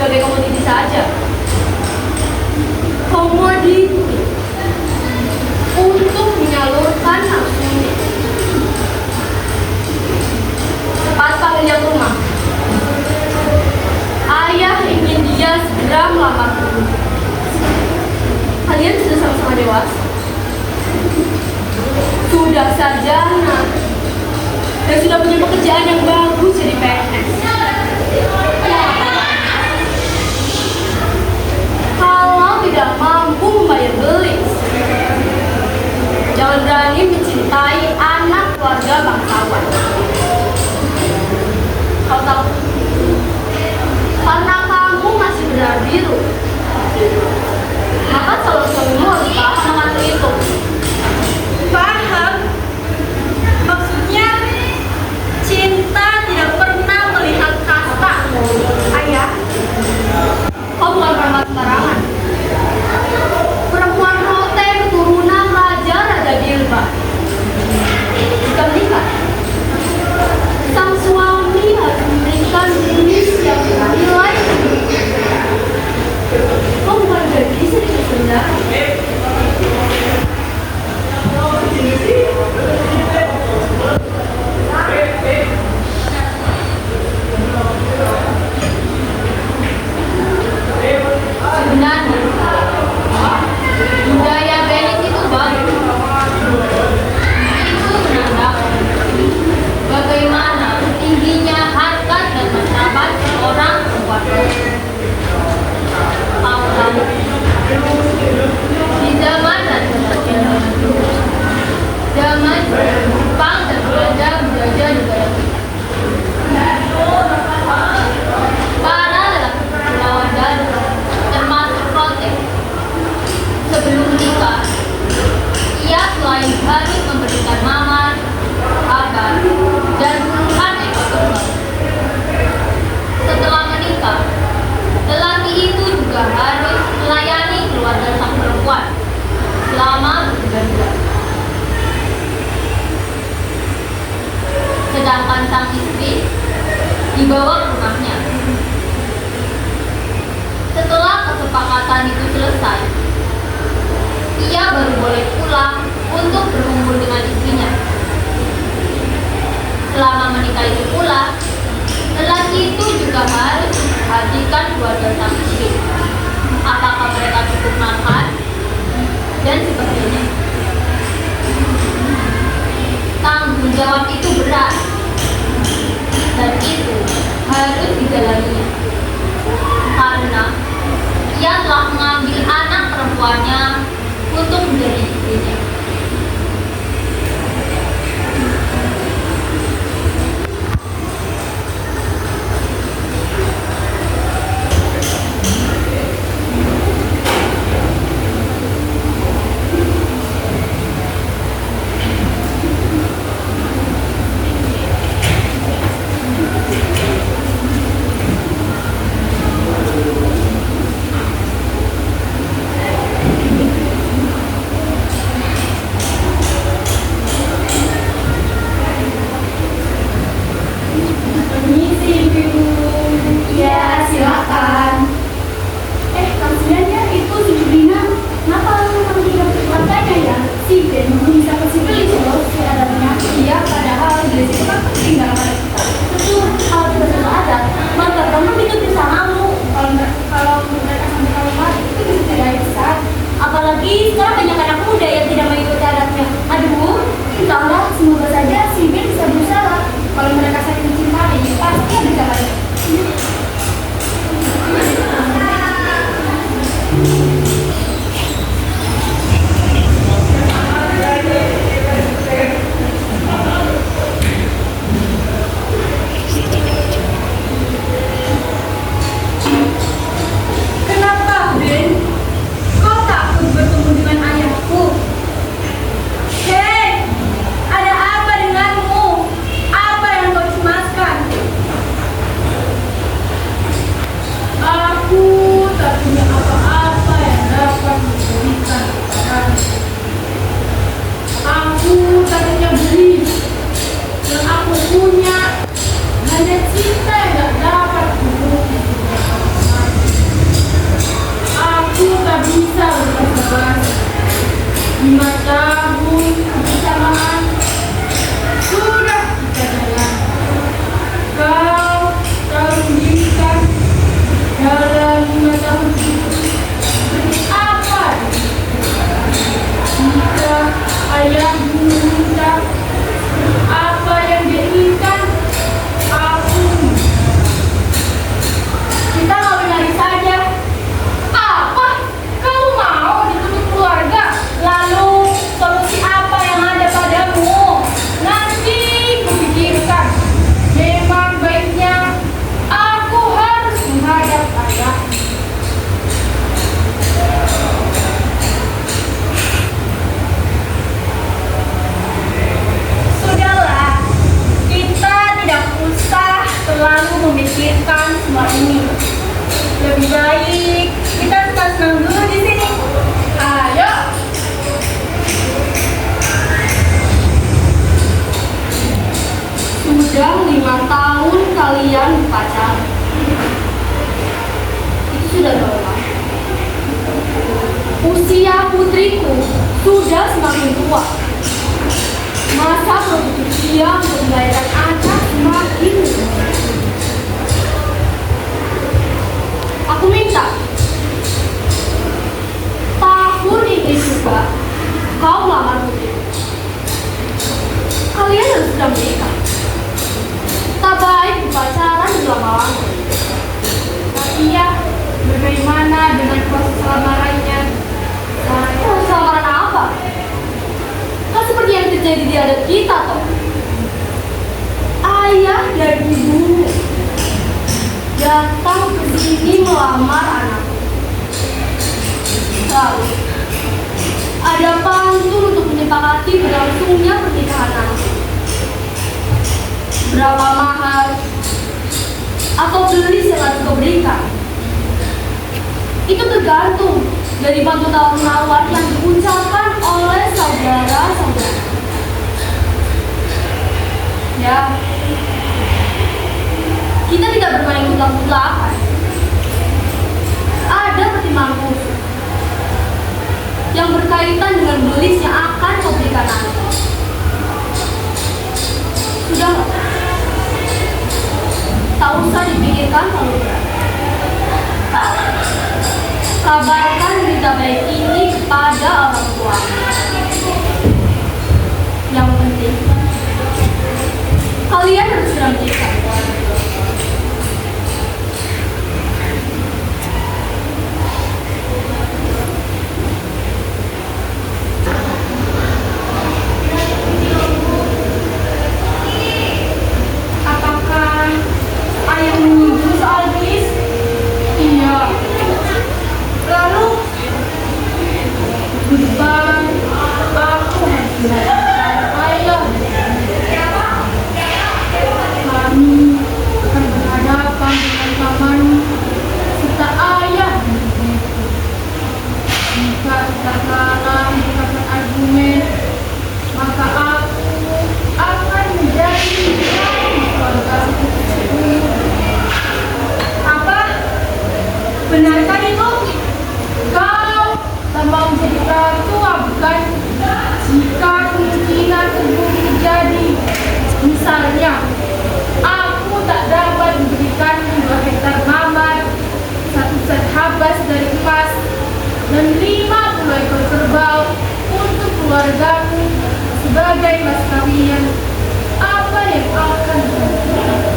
sebagai komoditi saja. Komoditi untuk menyalurkan nafsunya. Cepat panggil dia ke rumah. Ayah ingin dia segera melamar dulu. Kalian sudah sama-sama dewasa. Sudah sarjana dan sudah punya pekerjaan yang bagus jadi PNS. Kalau tidak mampu membayar beli, jangan berani mencintai anak keluarga bangsawan. Kau tahu? Karena kamu masih berdarah biru, maka calon suamimu harus paham mengatur itu. Paham? Maksudnya cinta tidak pernah melihat kasta. Ayah, kau bukan perempuan sembarangan. Perempuan Rote keturunan Raja Bilba. Jika menikah, sang suami harus memberikan jenis yang bernilai. Kau bukan gadis sedikit rendah. Sebenarnya budaya Benin itu bagus. Itu menandakan bagaimana tingginya harkat dan martabat seorang perempuan. Di zaman dan zaman Jepang dan Belanda menjajah negara kita. Para lelaki Kepulauan Daru termasuk Rote sebelum menikah, ia selain harus memberikan mamar, akar, dan puluhan ekor kerbau. Setelah menikah, lelaki itu juga harus melayani keluarga sang perempuan selama berbulan-bulan. Sedangkan sang istri dibawa ke rumahnya. Setelah kesepakatan itu selesai, ia baru boleh pulang untuk berkumpul dengan istrinya. Selama menikah itu pula, lelaki itu juga harus memperhatikan keluarga sang istri. Apakah mereka cukup makan dan sebagainya. Tanggung jawab itu berat dan itu harus dijalaninya karena ia telah mengambil anak perempuannya untuk menjadi istrinya. Apalagi sekarang banyak anak muda yang tidak mengikuti adatnya. Aduh, entahlah, semoga saja si Ben bisa berusaha. Kalau mereka saling mencintai, pasti ada jalannya. Kenapa, Ben? Kau takut bertemu dengan ayahku? Hei, ada apa denganmu? Apa yang kau cemaskan? 5 tahun kebersamaan sudah kita jalan. Kau tahu sendiri kan, dalam 5 tahun itu apa jika ayahmu minta apa yang dia inginkan, aku kita kawin lagi saja. Apa? Kamu mau dituntut keluarga? Lalu solusi apa yang ada padamu? Nanti kupikirkan. Memang baiknya aku harus menghadap ayah. Sudahlah, kita tidak usah terlalu memikirkan semua ini. Lebih baik kita senang-senang dulu di sini. Ayo. Sudah 5 tahun kalian pacaran. Itu sudah lama. Usia putriku sudah semakin tua. Masa produksi dia untuk melahirkan anak semakin tua. Aku minta tahun ini juga kau melamar putriku. Kalian harus sudah menikah. Tak baik pacaran lama-lama. Tapi ya, bagaimana dengan proses lamarannya? Proses lamaran apa? Kan seperti yang terjadi di adat kita toh. Ayah dan ibu datang ke sini melamar anak. Lalu ada pantun untuk menyepakati berlangsungnya pernikahan anak. Berapa mahar atau belis yang harus kau berikan? Itu tergantung dari pantun tawar-menawar yang diucapkan oleh saudara-saudara. Ya, kita tidak bermain mutlak-mutlakan. Ada pertimbangan khusus yang berkaitan dengan belis yang akan kau berikan nanti. Sudah nggak? Tak usah dipikirkan terlalu berat. Kabarkan berita baik ini kepada orang tua. Yang penting, kalian harus sudah menikah. Apakah ayah menyinggung soal belis? Iya. Lalu di depan aku harus mengatakan ayah. Kami akan berhadapan dengan paman serta ayah. Jika kita kalah menggunakan argumen, maka aku akan menjadi keluarga. Apa? Benarkah itu? Kau tak mau menjadi tua, bukan? Jika kemungkinan tersebut terjadi, misalnya aku tak dapat memberikan 2 hektar mamar, 1 set habas dari emas, dan 50 ekor kerbau untuk keluargamu sebagai mas kawin, apa yang akan terjadi?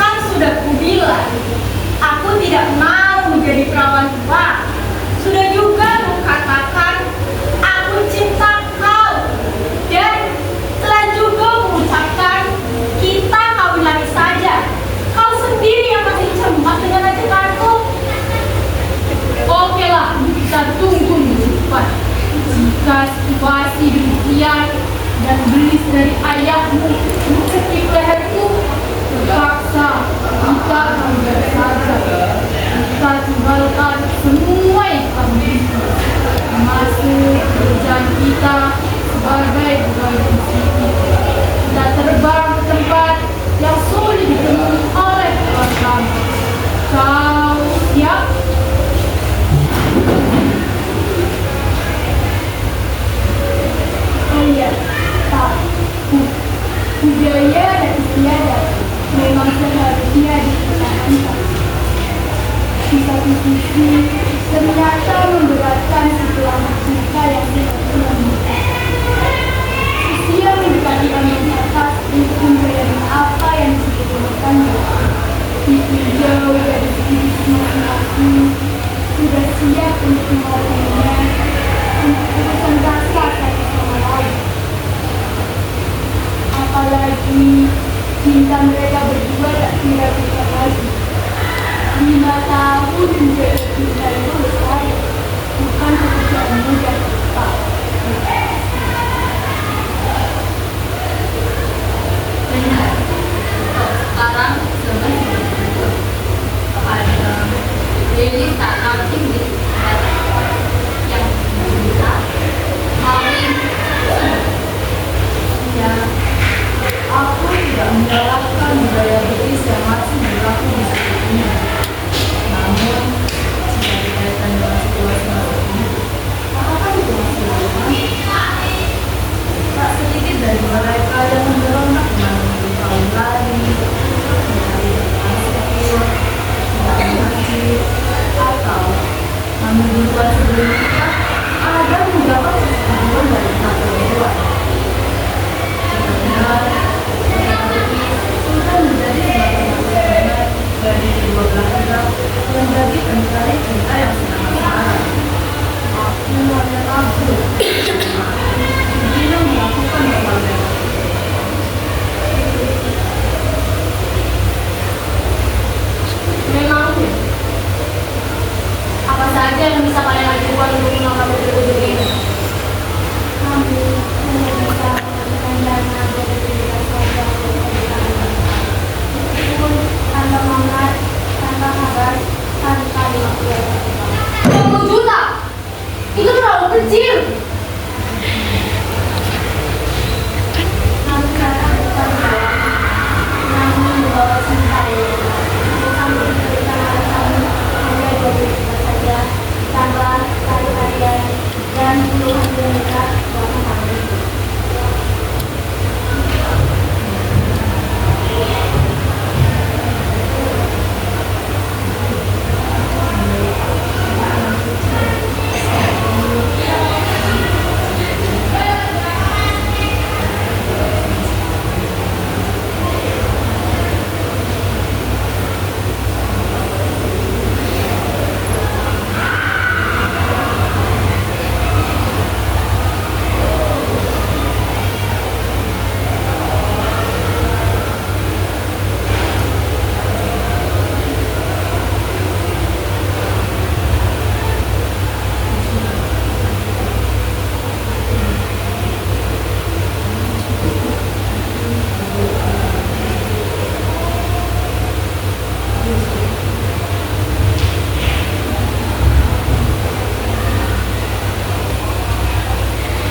Kan sudah kubilang, aku tidak mau menjadi perawan tua. Sudah juga kukatakan, aku cinta kau. Dan telah juga mengucapkan, kita kawin lagi saja. Kau sendiri yang masih cemas dengan ajakanku. Oke lah, kita tunggu minggu depan. Jika situasi demikian dan belis dari ayahmu mencekik leherku, terpaksa kita kembali saja. Kita tinggalkan semua yang kami termasuk kerjaan kita sebagai pegawai di sini. Kita terbang ke tempat yang sulit ditemui oleh keluarga. Kau siap? kecil. Kamu sekarang bukan bawa, namun membawa cinta. Kamu memberikan anak kamu hanya 2 saja, tambah tari-tarian dan puluhan boneka buatan kamu.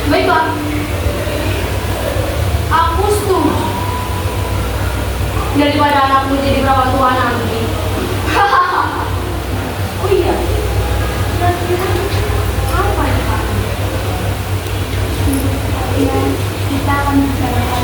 Baiklah, aku setuju. Daripada anakmu jadi perawan tua nanti. Oh iya, kira-kira apa ya Pak? Ya, kita akan bicarakan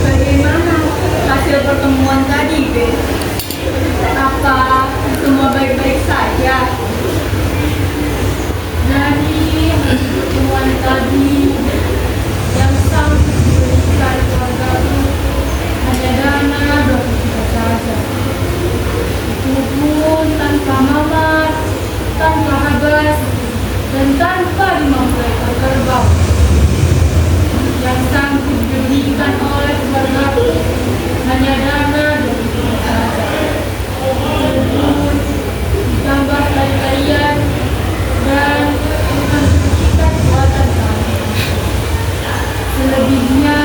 bagaimana hasil pertemuan tadi, Ben? Apa semua baik-baik saja? Dari pertemuan tadi yang sangat merugikan keluargaku hanya dana 20 juta saja. Itu pun tanpa mamat, tanpa habas, dan tanpa dimampu kerbau. Yang sanggup diberikan oleh keluargaku hanya dana 20 juta saja. Itu pun ditambah tarian dan menghentikan buatan kami. Selebihnya,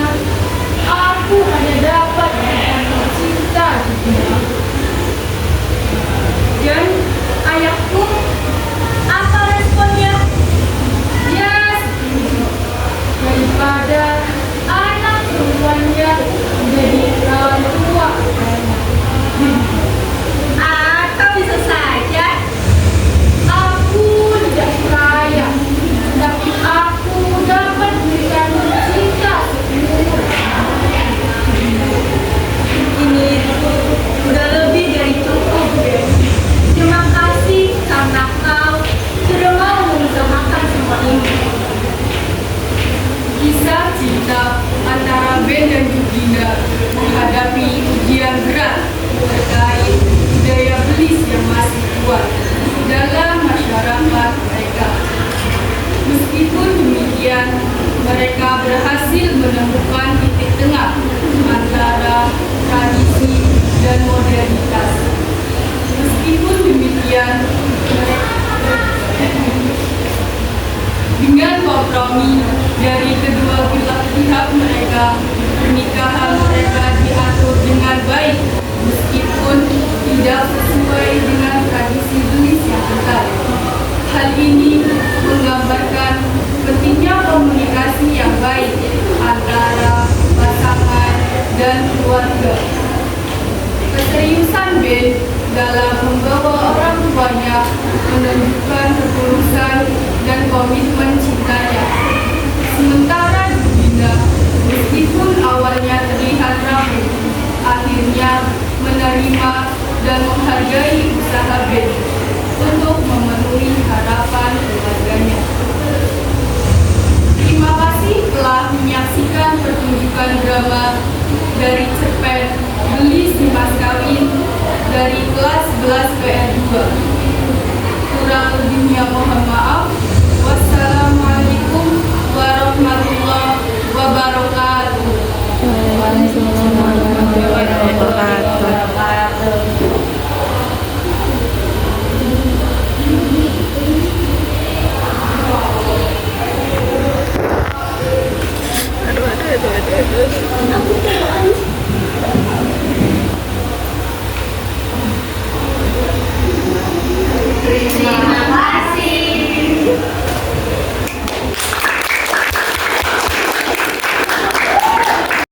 aku hanya dapat mengatakan cinta di dunia. Dan ayahku, apa responnya? Ya, setuju. Daripada anak perempuannya menjadi perawan tua. Atau bisa saja Aku tidak kaya, tapi aku dapat memberikan cinta seumur. ini udah lebih dari cukup, Ben. Terima kasih karena kau sudah mau mengusahakan semua ini. Kisah cinta antara Ben dan Jugina menghadapi ujian berat terkait daya beli yang masih kuat dalam masyarakat mereka. Meskipun demikian, mereka berhasil menemukan titik tengah antara tradisi dan modernitas. Meskipun demikian, dengan kompromi dari kedua belah pihak mereka, pernikahan mereka diatur dengan baik meskipun tidak sesuai dengan tradisi gelis yang kental. Hal ini menggambarkan pentingnya komunikasi yang baik antara pasangan dan keluarga. Keseriusan Ben dalam membawa orang tuanya menunjukkan ketulusan dan komitmen cintanya. Sementara Jugina, meskipun awalnya terlihat rapuh, akhirnya menerima dan menghargai usaha Ben untuk memenuhi harapan keluarganya. Terima kasih telah menyaksikan pertunjukan drama dari cerpen Gelis di Mas Kawin dari kelas 11 PR2. Kurang lebihnya mohon maaf. Wassalamualaikum warahmatullahi wabarakatuh. Terima kasih.